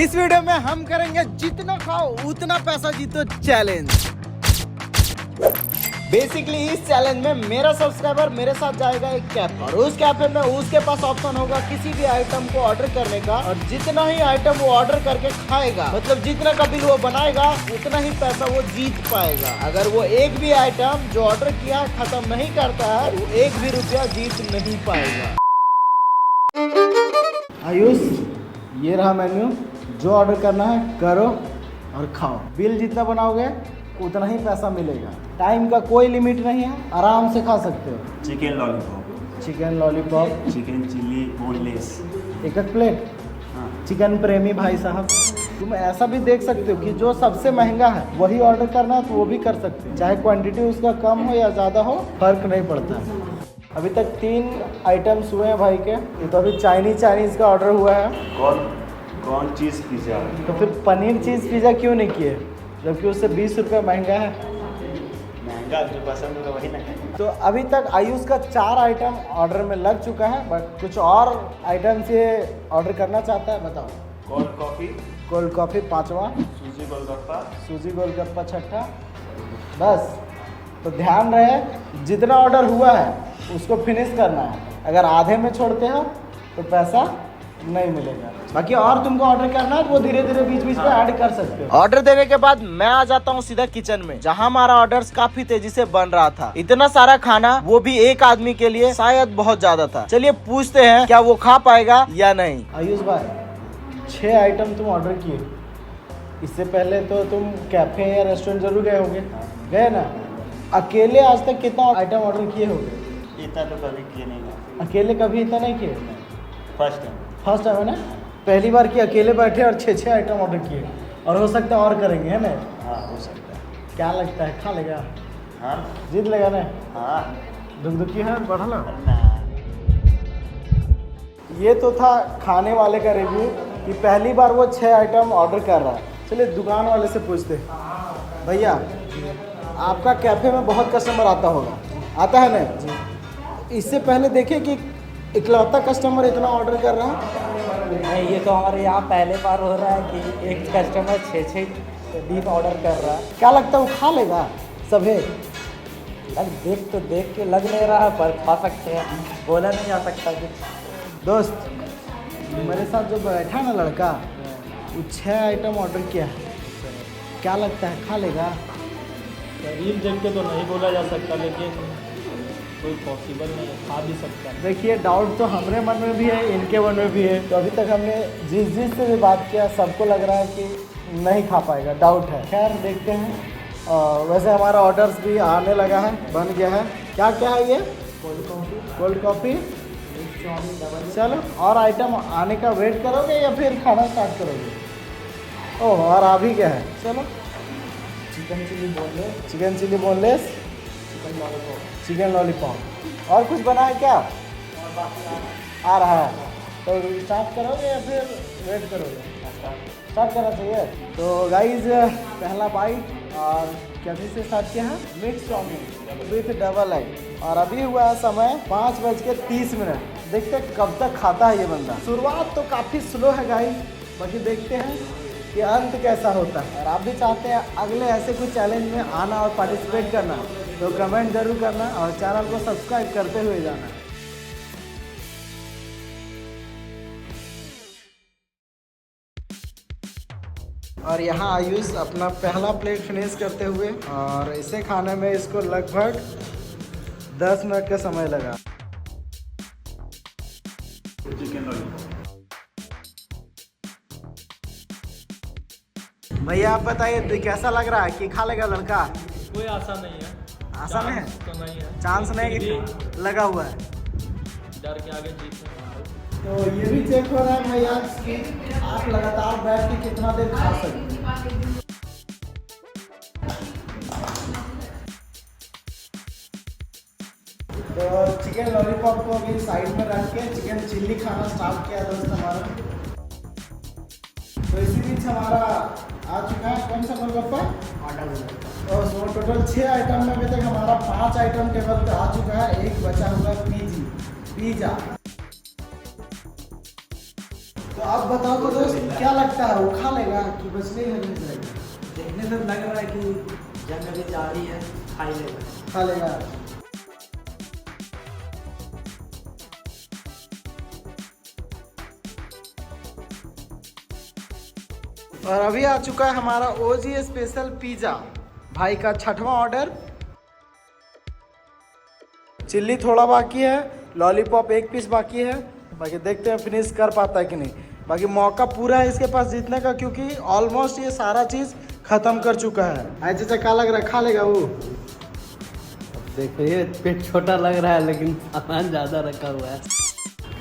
इस वीडियो में हम करेंगे जितना खाओ उतना पैसा जीतो चैलेंज। बेसिकली इस चैलेंज में मेरा सब्सक्राइबर मेरे साथ जाएगा एक कैफे और उस कैफे में उसके पास ऑप्शन होगा किसी भी आइटम को ऑर्डर करने का और जितना ही आइटम वो ऑर्डर करके खाएगा मतलब जितना का बिल वो बनाएगा उतना ही पैसा वो जीत पाएगा। अगर वो एक भी आइटम जो ऑर्डर किया खत्म नहीं करता है वो एक भी रुपया जीत नहीं पाएगा। आयुष ये रहा मेन्यू, जो ऑर्डर करना है करो और खाओ। बिल जितना बनाओगे उतना ही पैसा मिलेगा। टाइम का कोई लिमिट नहीं है, आराम से खा सकते हो। Chicken lollipop, chicken lollipop, chicken chilli boneless, एक प्लेट। हाँ। चिकन प्रेमी भाई साहब, तुम ऐसा भी देख सकते हो कि जो सबसे महंगा है वही ऑर्डर करना है तो वो भी कर सकते हो, चाहे क्वांटिटी उसका कम हो या ज़्यादा हो, फर्क नहीं पड़ता है। अभी तक 3 आइटम्स हुए हैं भाई के। ये तो अभी चाइनीज़ का ऑर्डर हुआ है। कौन चीज़ पिज़्ज़ा। तो फिर पनीर चीज़ पिज़्ज़ा क्यों नहीं किए जबकि उससे 20 रुपये महंगा है। महंगा जो पसंद होगा वही ना है। तो अभी तक आयुष का 4 आइटम ऑर्डर में लग चुका है, बट कुछ और आइटम से ऑर्डर करना चाहता है। बताओ। कोल्ड कॉफ़ी 5वां, सूजी गोलगप्पा 6ठा। बस तो ध्यान रहे जितना ऑर्डर हुआ है उसको फिनिश करना है। अगर आधे में छोड़ते हो तो पैसा नहीं मिलेगा। बाकी और तुमको ऑर्डर करना है तो वो धीरे धीरे बीच में ऐड कर सकते हो। ऑर्डर देने के बाद मैं आ जाता हूँ सीधा किचन में, जहाँ हमारा ऑर्डर्स काफी तेजी से बन रहा था। इतना सारा खाना, वो भी एक आदमी के लिए, शायद बहुत ज्यादा था। चलिए पूछते हैं क्या वो खा पाएगा या नहीं। आयुष भाई 6 आइटम तुम ऑर्डर किए, इससे पहले तो तुम कैफे या रेस्टोरेंट जरूर गए होंगे, गए ना? अकेले आज तक कितना आइटम ऑर्डर किए होंगे? इतना तो कभी किए नहीं। अकेले कभी इतना नहीं किए? फर्स्ट टाइम है ना? पहली बार कि अकेले बैठे और 6 आइटम ऑर्डर किए, और हो सकता है और करेंगे, है ना? हाँ हो सकता है। क्या लगता है खा लेगा? हाँ जीत लेगा ना? हाँ। दुखी है बढ़ा लो। ये तो था खाने वाले का रिव्यू कि पहली बार वो 6 आइटम ऑर्डर कर रहा है। चलिए दुकान वाले से पूछते, भैया आपका कैफे में बहुत कस्टमर आता है ना? इससे पहले देखे कि इकलौता कस्टमर इतना ऑर्डर कर रहा है? नहीं, ये तो हमारे यहाँ पहले बार हो रहा है कि एक कस्टमर 6 डीप ऑर्डर कर रहा है। क्या लगता है वो खा लेगा सभी? देख के लग नहीं रहा है, पर खा सकते हैं, बोला नहीं जा सकता कुछ। दोस्त मेरे साथ जो बैठा ना लड़का, वो 6 आइटम ऑर्डर किया है, क्या लगता है खा लेगा? रील देख के तो नहीं बोला जा सकता, लेकिन कोई पॉसिबल नहीं है, खा भी सकता है। देखिए डाउट तो हमारे मन में भी है, इनके मन में भी है। तो अभी तक हमने जिस से भी बात किया सबको लग रहा है कि नहीं खा पाएगा, डाउट है। खैर देखते हैं। वैसे हमारा ऑर्डर्स भी आने लगा है, बन गया है। क्या क्या है ये? Cold coffee. चलो और आइटम आने का वेट करोगे या फिर खाना स्टार्ट करोगे? ओह और अभी क्या है? चलो chicken chilli boneless, chicken lollipop. और कुछ बना है क्या? आ रहा है तो स्टार्ट करोगे या फिर वेट करोगे? स्टार्ट करना चाहिए। तो गाइज पहला बाइट और क्या से स्टार्ट किया है? Mix chow mein with double egg. और अभी हुआ है समय 5:30। देखते हैं कब तक खाता है ये बंदा। शुरुआत तो काफ़ी स्लो है गाइज, बाकी देखते हैं कि अंत कैसा होता है। और आप भी चाहते हैं अगले ऐसे कोई चैलेंज में आना और पार्टिसिपेट करना तो कमेंट जरूर करना और चैनल को सब्सक्राइब करते हुए जाना। और यहाँ आयुष अपना पहला प्लेट फिनिश करते हुए, और इसे खाने में इसको लगभग 10 मिनट का समय लगा। Chicken lollipop. भैया आप बताइए कैसा लग रहा है कि खा लेगा लड़का? कोई आशा नहीं है। आशा नहीं है? तो नहीं है, चांस नहीं कि लगा हुआ है। डर के आगे जीत। तो ये भी चेक हो रहा है भैया कि आप लगातार बैठ के कितना देर खा सकते हैं। तो चिकन लॉलीपॉप को अभी साइड में रख के चिकन चिल्ली खाना स्टार्ट किया दोस्त हमारा। तो इसी बीच हमारा आ चुका है कौन सा गोलगप्पा? और टोटल 6 आइटम में अभी तक हमारा 5 आइटम टेबल पे आ चुका है। एक बचा हुआ पिज़्ज़ा। तो आप बताओ तो दोस्त, क्या लगता है वो खा लेगा कि बचने ही लगने जाएगा? देखने से लग रहा है कि जंग अभी जारी है, खा ही लेगा। खा लेगा। और अभी आ चुका है हमारा ओजी स्पेशल पिज़्ज़ा, भाई का 6वां ऑर्डर। चिल्ली थोड़ा बाकी है, लॉलीपॉप 1 पीस बाकी है, बाकी देखते हैं फिनिश कर पाता है कि नहीं। बाकी मौका पूरा है इसके पास जीतने का, क्योंकि ऑलमोस्ट ये सारा चीज़ ख़त्म कर चुका है। आज चाचा क्या लग रहा है, खा लेगा वो? देखिए पेट छोटा लग रहा है लेकिन सामान ज़्यादा रखा हुआ है।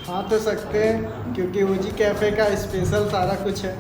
खा तो सकते हैं क्योंकि ओजी कैफ़े का स्पेशल सारा कुछ है।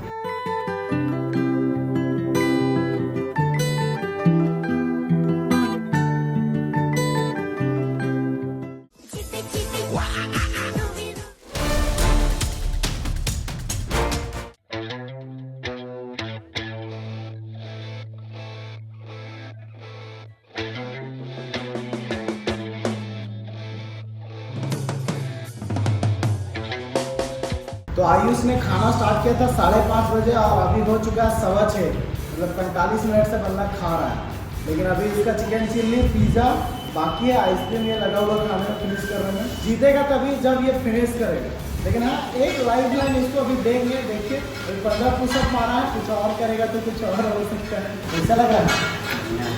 तो आयुष ने खाना स्टार्ट किया था 5:30 बजे और अभी हो चुका है 6:15, मतलब 45 मिनट से बंदा खा रहा है। लेकिन अभी इसका चिकन चिल्ली पिज़्ज़ा बाकी है, आइसक्रीम ये लगा हुआ खाने में, फिनिश करने में। जीतेगा तभी जब ये फिनिश करेगा। लेकिन हाँ, एक लाइफ लाइन इसको अभी देंगे। देखिए 15 पुशअप मारा है, कुछ और करेगा तो कुछ और हो सकता है। कैसा लग रहा है?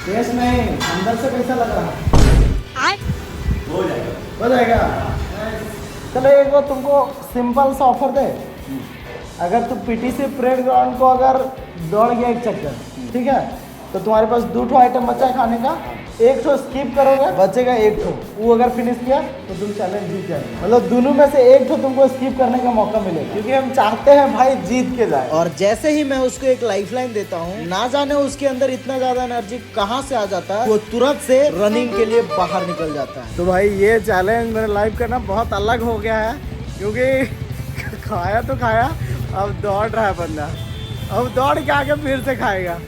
टेस्ट नहीं, अंदर से कैसा लग रहा है? हो जाएगा। चलो एक बार तुमको सिंपल सा ऑफर दे। अगर तुम पीटीसी परेड ग्राउंड को अगर दौड़ गया 1 चक्कर, ठीक है, तो तुम्हारे पास 2 आइटम बचा है खाने का। 1 स्किप करोगे, बचेगा 1। वो अगर फिनिश किया तो तुम चैलेंज जीत जाएंगे। मतलब दोनों में से 1 तुमको स्किप करने का मौका मिलेगा, क्योंकि हम चाहते हैं भाई जीत के जाए। और जैसे ही मैं उसको एक लाइफलाइन देता हूँ, ना जाने उसके अंदर इतना ज्यादा एनर्जी कहाँ से आ जाता है, वो तुरंत से रनिंग के लिए बाहर निकल जाता है। तो भाई ये चैलेंज मेरे लाइफ का ना बहुत अलग हो गया है, क्योंकि खाया तो खाया, अब दौड़ रहा है बंदा। अब दौड़ के आके फिर से खाएगा।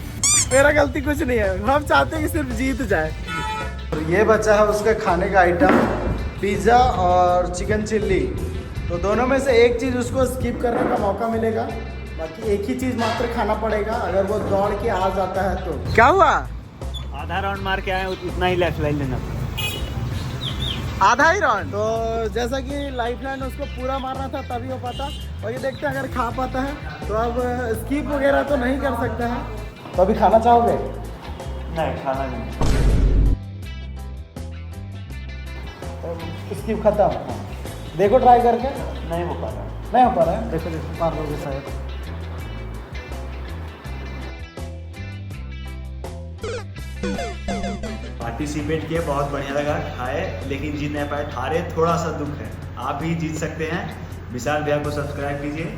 मेरा गलती कुछ नहीं है, हम चाहते हैं कि सिर्फ जीत जाए। तो ये बचा है उसके खाने का आइटम, पिज़्ज़ा और चिकन चिल्ली। तो दोनों में से एक चीज़ उसको स्किप करने का मौका मिलेगा, बाकी एक ही चीज़ मात्र खाना पड़ेगा अगर वो दौड़ के आ जाता है तो। क्या हुआ? आधा राउंड मार के आए, उतना ही लाइफ लाइन लेना। आधा ही राउंड। तो जैसा कि लाइफ लाइन उसको पूरा मारना था तभी हो पाता। और ये देखते हैं अगर खा पाता है तो अब स्किप वगैरह तो नहीं कर सकता है। तो अभी खाना चाहोगे? नहीं, खाना नहीं। स्किप खत्म। देखो ट्राई करके। नहीं हो पा रहा। नहीं हो पा रहा है। देखो देखो पार लोगे शायद। पार्टिसिपेट किए, बहुत बढ़िया लगा, खाए, लेकिन जीत नहीं पाए। हारे थोड़ा सा दुख है। आप भी जीत सकते हैं। विशाल भैया को सब्सक्राइब कीजिए।